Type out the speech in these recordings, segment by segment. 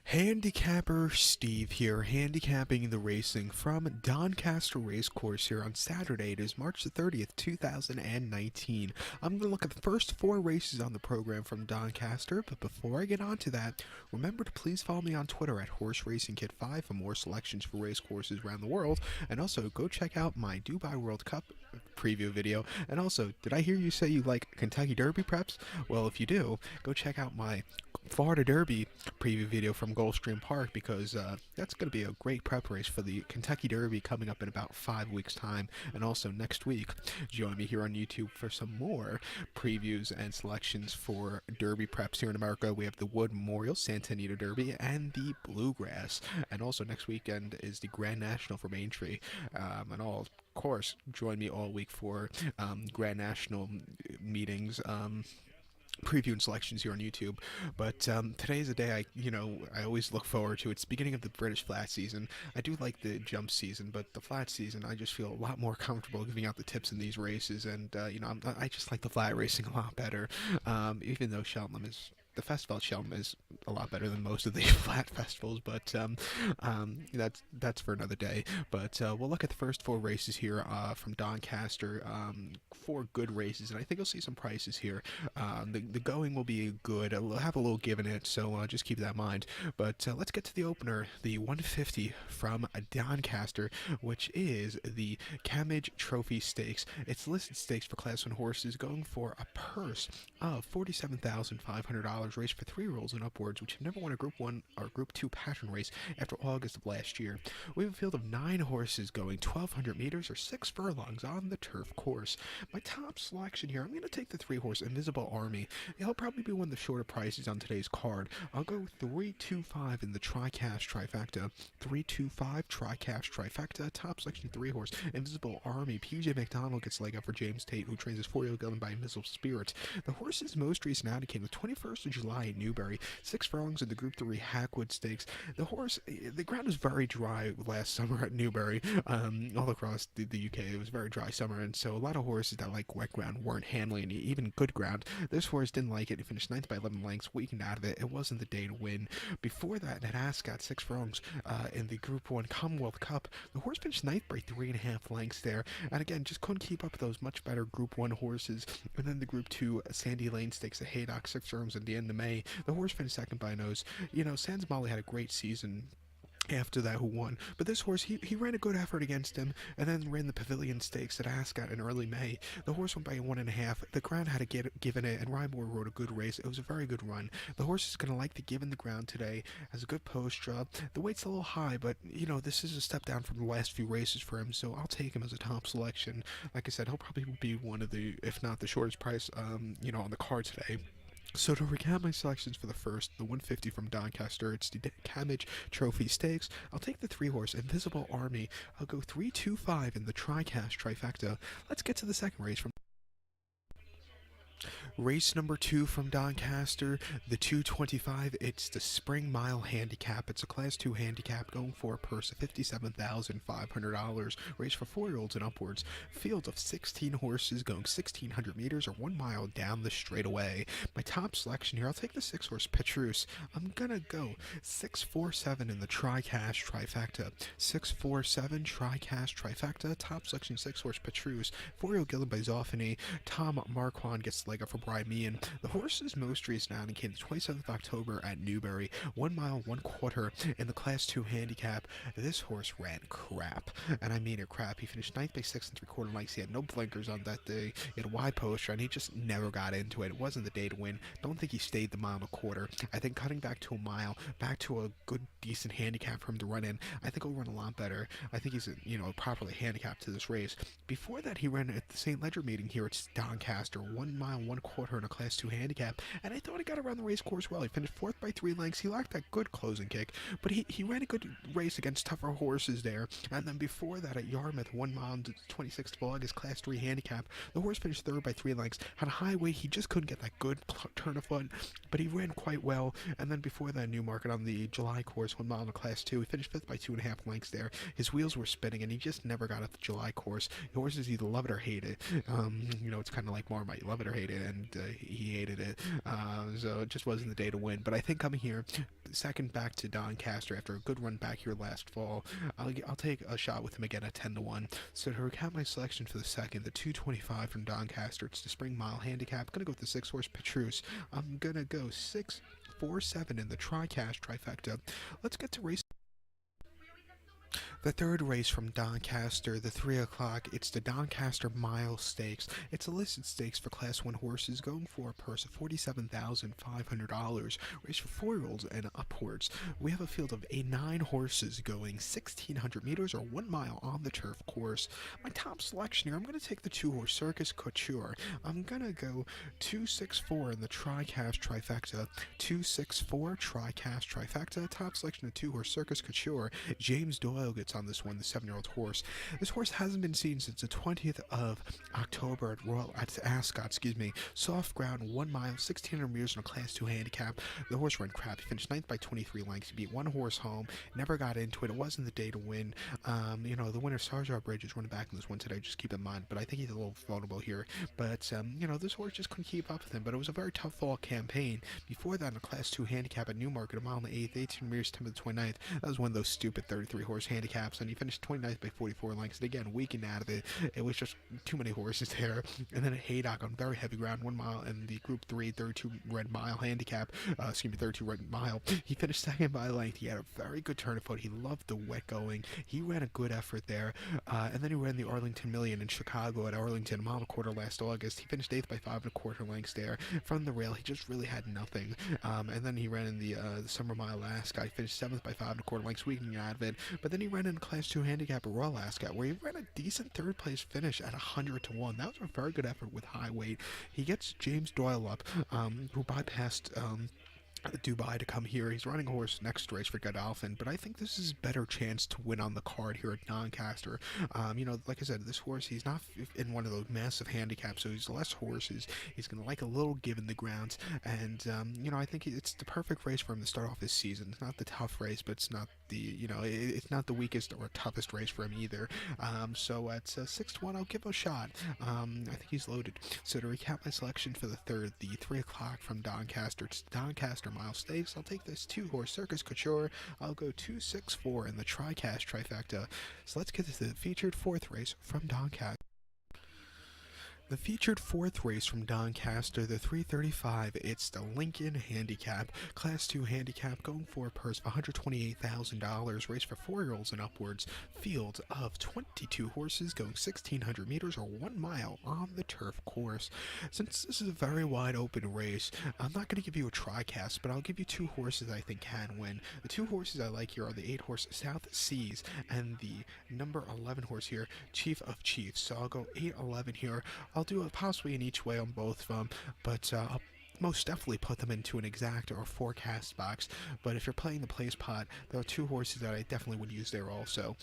Handicapper Steve here, handicapping the racing from Doncaster Racecourse here on Saturday. It is March the 30th, 2019. I'm going to look at the first four races on the program from Doncaster, but before I get on to that, remember to please follow me on Twitter at HorseRacingKit5 for more selections for race courses around the world, and also go check out my Dubai World Cup preview video. And also, did I hear you say you like Kentucky Derby preps? Well, if you do, go check out my Florida Derby preview video from Gulfstream Park, because that's going to be a great prep race for the Kentucky Derby coming up in about 5 weeks time. And also next week, join me here on YouTube for some more previews and selections for Derby preps here in America. We have the Wood Memorial, Santa Anita Derby, and the Bluegrass. And also next weekend is the Grand National for Main and all. Of course, join me all week for Grand National meetings. Preview and selections here on YouTube. But today is a day I always look forward to. It's the beginning of the British flat season. I do like the jump season, but the flat season I just feel a lot more comfortable giving out the tips in these races, and I just like the flat racing a lot better. Even though the festival at Cheltenham is a lot better than most of the flat festivals, but that's for another day. But we'll look at the first four races here from Doncaster. Four good races, and I think you'll see some prices here. The going will be good. I'll have a little give in it, so just keep that in mind. But let's get to the opener, the 150 from Doncaster, which is the Camage Trophy Stakes. It's listed stakes for Class 1 horses, going for a purse of $47,500, race for 3-year-olds and upwards, which have never won a Group 1 or Group 2 pattern race after August of last year. We have a field of 9 horses going 1,200 meters or 6 furlongs on the turf course. My top selection here, I'm going to take the 3-horse Invisible Army. He'll probably be one of the shorter prices on today's card. I'll go 325 in the Tricast Trifecta. 325 Tricast Trifecta. Top selection 3-horse Invisible Army. PJ McDonald gets leg up for James Tate, who trains his 4-year-old Gun by Invisible Spirit. The horse's most recent outing came the 21st of July in Newbury. 6 furlongs in the Group 3 Hackwood Stakes. The ground was very dry last summer at Newbury. All across the UK, it was a very dry summer, and so a lot of horses that like wet ground weren't handling it, even good ground. This horse didn't like it. He finished 9th by 11 lengths, weakened out of it. It wasn't the day to win. Before that, at Ascot, 6 furlongs in the Group 1 Commonwealth Cup. The horse finished 9th by 3.5 lengths there, and again, just couldn't keep up with those much better Group 1 horses. And then the Group 2 Sandy Lane Stakes at Haydock, 6 furlongs at the end of May. The horse finished 2nd by a nose. Sans Molly had a great season after that, who won, but this horse, he ran a good effort against him, and then ran the Pavilion Stakes at Ascot in early May. The horse went by 1.5. The ground had a give in it, and Ryan Moore rode a good race. It was a very good run. The horse is going to like the give in the ground today, has a good post draw. The weight's a little high, but this is a step down from the last few races for him, so I'll take him as a top selection. Like I said, he'll probably be one of the, if not the shortest price on the card today. So to recap my selections for the 150 from Doncaster, it's the Camage Trophy Stakes. I'll take the 3-horse Invisible Army. I'll go 325 in the Tricast Trifecta. Let's get to the second race from race number 2 from Doncaster, the 225. It's the Spring Mile Handicap. It's a Class 2 handicap going for a purse of $57,500. Race for 4-year-olds and upwards. Field of 16 horses going 1,600 meters or 1 mile down the straightaway. My top selection here, I'll take the 6-horse Petrus. I'm gonna go 647 in the Tricast Trifecta. 647 Tricast Trifecta. Top selection 6-horse Petrus. 4-year-old Gillen by Zoffany. Tom Marquand gets leg up for Brian Meehan. The horse's most recent outing came the 27th of October at Newbury. 1 mile, 1/4 in the Class 2 handicap. This horse ran crap, and I mean it crap. He finished 9th by 6 3/4 lengths. He had no blinkers on that day. He had a wide poster, and he just never got into it. It wasn't the day to win. Don't think he stayed the 1.25 miles. I think cutting back to a mile, back to a good, decent handicap for him to run in, I think he'll run a lot better. I think he's properly handicapped to this race. Before that, he ran at the St. Ledger meeting here at Doncaster. 1 mile, 1/4 in a Class 2 handicap, and I thought he got around the race course well. He finished 4th by 3 lengths. He lacked that good closing kick, but he ran a good race against tougher horses there. And then before that at Yarmouth, 1 mile on the 26th of August, Class 3 handicap, the horse finished 3rd by 3 lengths. Had a high weight. He just couldn't get that good turn of foot, but he ran quite well. And then before that, Newmarket on the July course, 1 mile in a Class 2, he finished 5th by 2.5 lengths there. His wheels were spinning, and he just never got up the July course. The horses either love it or hate it. It's kind of like Marmite, love it or hate it, and he hated it. So it just wasn't the day to win. But I think coming here, second back to Doncaster after a good run back here last fall. I'll take a shot with him again at 10-1. So to recap my selection for the second, the 225 from Doncaster, it's the Spring Mile Handicap. I'm gonna go with the 6-horse Petrus. I'm gonna go 6, 4, 7 in the tri-cash trifecta. Let's get to race. The third race from Doncaster, the 3 o'clock, it's the Doncaster Mile Stakes. It's a listed stakes for Class 1 horses going for a purse of $47,500. Race for 4-year-olds and upwards. We have a field of 9 horses going 1,600 meters or 1 mile on the turf course. My top selection here, I'm going to take the 2-horse Circus Couture. I'm going to go 264 in the Tri-Cash Trifecta. 264 Tri-Cash Trifecta. Top selection of 2-horse Circus Couture. James Doyle gets on this one, the 7-year-old horse. This horse hasn't been seen since the 20th of October at Ascot, Soft ground, 1 mile, 1,600 meters in a Class 2 handicap. The horse ran crap. He finished 9th by 23 lengths. He beat one horse home, never got into it. It wasn't the day to win. The winner, Sarjar Bridge, is running back in this one today, just keep in mind. But I think he's a little vulnerable here. But, this horse just couldn't keep up with him. But it was a very tough fall campaign. Before that, in a Class 2 handicap at Newmarket, a mile and the 8th, 18 meters, 10 to the 29th. That was one of those stupid 33 horse handicaps. And he finished 29th by 44 lengths. And again, weakened out of it. It was just too many horses there. And then at Haydock on very heavy ground, 1 mile, and the Group 3 32 red mile handicap, 32 red mile. He finished second by length. He had a very good turn of foot. He loved the wet going. He ran a good effort there. And then he ran the Arlington Million in Chicago at Arlington, a mile and a quarter last August. He finished 8th by 5 1/4 lengths there. From the rail, he just really had nothing. And then he ran in the Summer Mile Alaska. He finished 7th by 5 1/4 lengths, weakening out of it. But then he ran in Class 2 handicap at Royal Alaska, where he ran a decent third place finish at 100-1. That was a very good effort with high weight. He gets James Doyle up, who bypassed Dubai to come here. He's running a horse next race for Godolphin, but I think this is a better chance to win on the card here at Doncaster. Like I said, this horse, he's not in one of those massive handicaps, so he's less horses. He's going to like a little give in the grounds, and, I think it's the perfect race for him to start off his season. It's not the tough race, but it's not it's not the weakest or toughest race for him either. So at 6-1, I'll give it a shot. I think he's loaded. So to recap my selection for the third, the 3 o'clock from Doncaster, it's Doncaster Mile Stakes. I'll take this 2-horse Circus Couture. I'll go 264 in the Tri-Cash Trifecta. So let's get to the featured 4th race from Doncaster. The featured 4th race from Doncaster, the 335, it's the Lincoln Handicap, Class 2 handicap, going for a purse of $128,000, race for 4-year-olds and upwards, field of 22 horses going 1,600 meters or 1 mile on the turf course. Since this is a very wide open race, I'm not going to give you a tri-cast, but I'll give you 2 horses I think can win. The 2 horses I like here are the 8-horse South Seas and the number 11 horse here, Chief of Chiefs. So I'll go 8-11 here. I'll do it possibly in each way on both of them, but I'll most definitely put them into an exact or forecast box. But if you're playing the place pot, there are 2 horses that I definitely would use there also.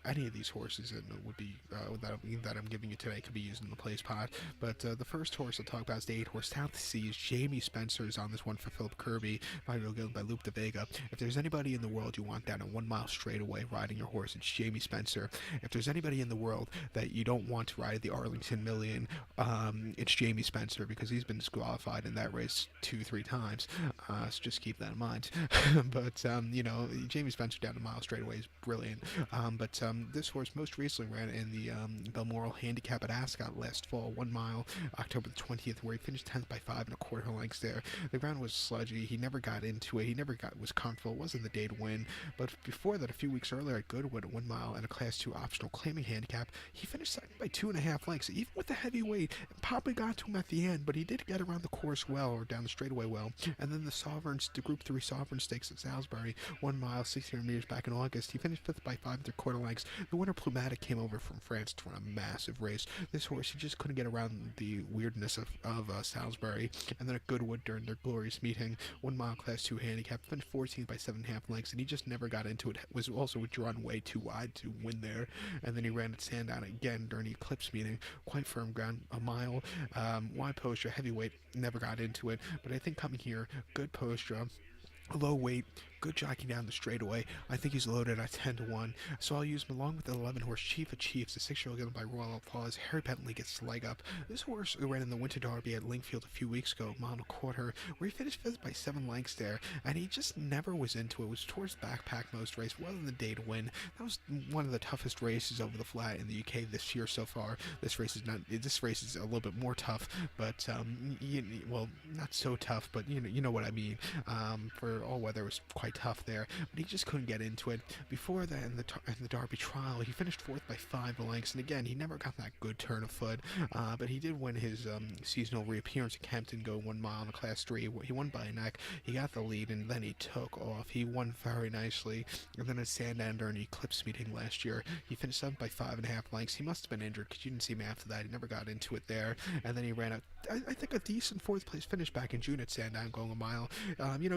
Any of these horses would be that I'm giving you today could be used in the place pot. But the first horse I'll talk about is the 8-horse South Seas. Jamie Spencer is on this one for Philip Kirby, by Luke de Vega. If there's anybody in the world you want down a 1 mile straightaway riding your horse, it's Jamie Spencer. If there's anybody in the world that you don't want to ride the Arlington Million, it's Jamie Spencer, because he's been disqualified in that race 2-3 times, so just keep that in mind. But Jamie Spencer down a mile straightaway is brilliant. But this horse most recently ran in the Balmoral Handicap at Ascot last fall, 1 mile, October the 20th, where he finished 10th by 5 1/4 lengths there. The ground was sludgy. He never got into it. He never was comfortable. It wasn't the day to win. But before that, a few weeks earlier at Goodwood, at 1 mile and a Class 2 optional claiming handicap, he finished second by 2.5 lengths, even with the heavy weight. It probably got to him at the end, but he did get around the course well, or down the straightaway well. And then the Group 3 Sovereign Stakes at Salisbury, 1 mile, 1,600 meters back in August. He finished 5th by 5 1/4 lengths. The winner, Plumatic, came over from France to run a massive race. This horse, he just couldn't get around the weirdness of Salisbury. And then at Goodwood during their glorious meeting, 1 mile Class 2 handicap, finished 14th by 7.5 lengths, and he just never got into it. Was also withdrawn way too wide to win there. And then he ran at Sandown again during the Eclipse meeting, quite firm ground, a mile, wide posture, heavyweight, never got into it. But I think coming here, good posture, low weight, good jockey down the straightaway. I think he's loaded at 10-1, so I'll use him along with the 11 horse Chief of Chiefs, the 6-year-old given by Royal Applause. Harry Bentley gets the leg up. This horse ran in the Winter Derby at Lingfield a few weeks ago, mile and a quarter, where he finished 5th by 7 lengths there, and he just never was into it. It was towards backpack most race, well in the day to win. That was one of the toughest races over the flat in the UK this year so far. This race is not. This race is a little bit more tough, but well, not so tough, but you know what I mean. For all weather, it was quite tough there, but he just couldn't get into it. Before that, in the Derby trial, he finished 4th by 5 lengths, and again, he never got that good turn of foot, but he did win his seasonal reappearance at Kempton, go 1 mile in a Class 3. He won by a neck. He got the lead, and then he took off. He won very nicely, and then at Santander in the Eclipse meeting last year, he finished 7th by 5.5 lengths. He must have been injured because you didn't see him after that. He never got into it there, and then he ran out. I think a decent 4th place finish back in June at Sandown, going a mile.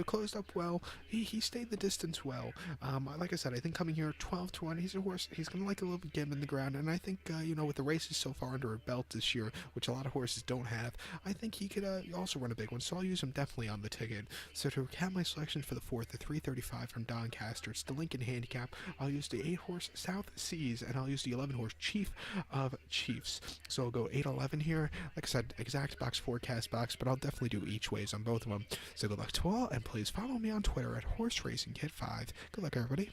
Closed up well. He stayed the distance well. Like I said, I think coming here 12-1, he's a horse. He's gonna like a little bit game in the ground, and I think with the races so far under a belt this year, which a lot of horses don't have, I think he could also run a big one. So I'll use him definitely on the ticket. So to recap my selections for the 4th, the 335 from Doncaster, it's the Lincoln Handicap. I'll use the 8 horse South Seas, and I'll use the 11 horse Chief of Chiefs. So I'll go 8-11 here. Like I said, exact box, forecast box, but I'll definitely do each ways on both of them. So good luck to all, and please follow me on Twitter at Horse Racing Kid 5. Good luck, everybody.